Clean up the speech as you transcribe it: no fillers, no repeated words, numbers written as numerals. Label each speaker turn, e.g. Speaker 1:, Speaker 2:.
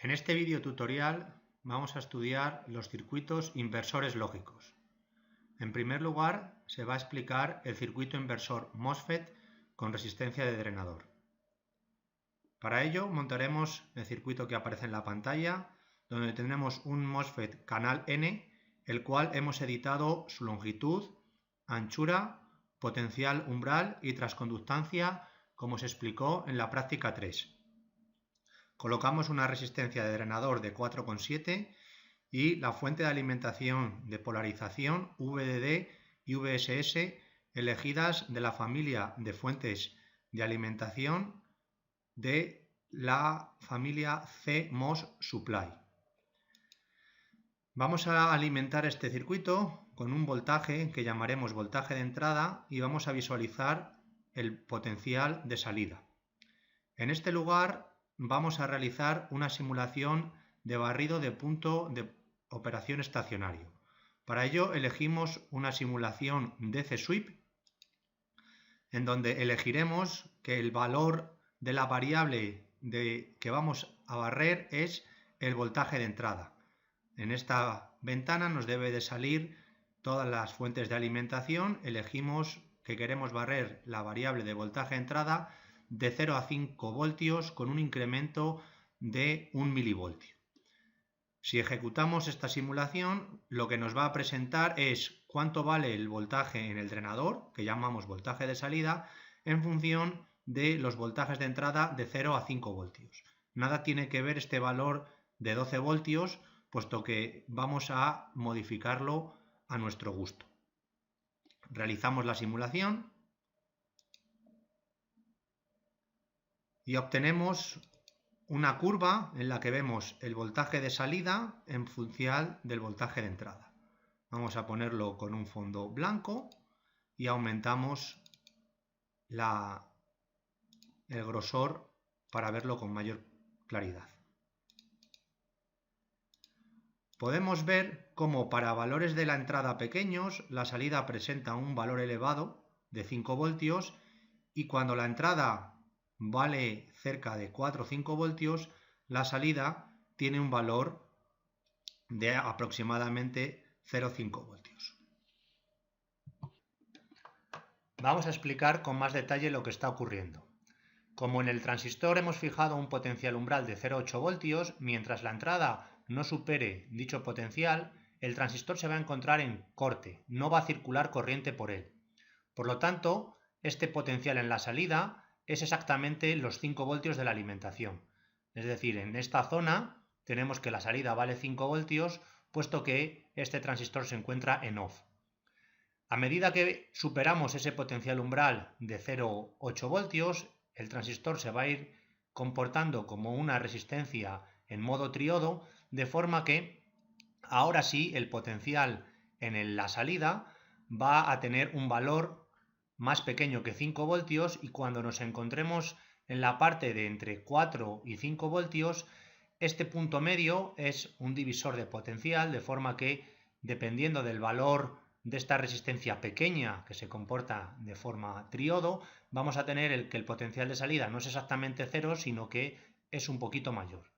Speaker 1: En este vídeo tutorial vamos a estudiar los circuitos inversores lógicos. En primer lugar, se va a explicar el circuito inversor MOSFET con resistencia de drenador. Para ello montaremos el circuito que aparece en la pantalla, donde tenemos un MOSFET canal N, el cual hemos editado su longitud, anchura, potencial umbral y transconductancia, como se explicó en la práctica 3. Colocamos una resistencia de drenador de 4,7 y la fuente de alimentación de polarización VDD y VSS elegidas de la familia de fuentes de alimentación de la familia CMOS Supply. Vamos a alimentar este circuito con un voltaje que llamaremos voltaje de entrada y vamos a visualizar el potencial de salida. En este lugar vamos a realizar una simulación de barrido de punto de operación estacionario. Para ello elegimos una simulación DC Sweep, en donde elegiremos que el valor de la variable que vamos a barrer es el voltaje de entrada. En esta ventana nos debe de salir todas las fuentes de alimentación. Elegimos que queremos barrer la variable de voltaje de entrada de 0 a 5 voltios con un incremento de 1 milivoltio. Si ejecutamos esta simulación, lo que nos va a presentar es cuánto vale el voltaje en el drenador, que llamamos voltaje de salida, en función de los voltajes de entrada de 0 a 5 voltios. Nada tiene que ver este valor de 12 voltios, puesto que vamos a modificarlo a nuestro gusto. Realizamos la simulación y obtenemos una curva en la que vemos el voltaje de salida en función del voltaje de entrada. Vamos a ponerlo con un fondo blanco y aumentamos el grosor para verlo con mayor claridad. Podemos ver cómo para valores de la entrada pequeños la salida presenta un valor elevado de 5 voltios y cuando la entrada vale cerca de 4 o 5 voltios, la salida tiene un valor de aproximadamente 0,5 voltios. Vamos a explicar con más detalle lo que está ocurriendo. Como en el transistor hemos fijado un potencial umbral de 0,8 voltios, mientras la entrada no supere dicho potencial, el transistor se va a encontrar en corte, no va a circular corriente por él. Por lo tanto, este potencial en la salida es exactamente los 5 voltios de la alimentación. Es decir, en esta zona tenemos que la salida vale 5 voltios, puesto que este transistor se encuentra en off. A medida que superamos ese potencial umbral de 0,8 voltios, el transistor se va a ir comportando como una resistencia en modo triodo, de forma que ahora sí el potencial en la salida va a tener un valor más pequeño que 5 voltios y cuando nos encontremos en la parte de entre 4 y 5 voltios, este punto medio es un divisor de potencial, de forma que dependiendo del valor de esta resistencia pequeña que se comporta de forma triodo, vamos a tener que el potencial de salida no es exactamente 0, sino que es un poquito mayor.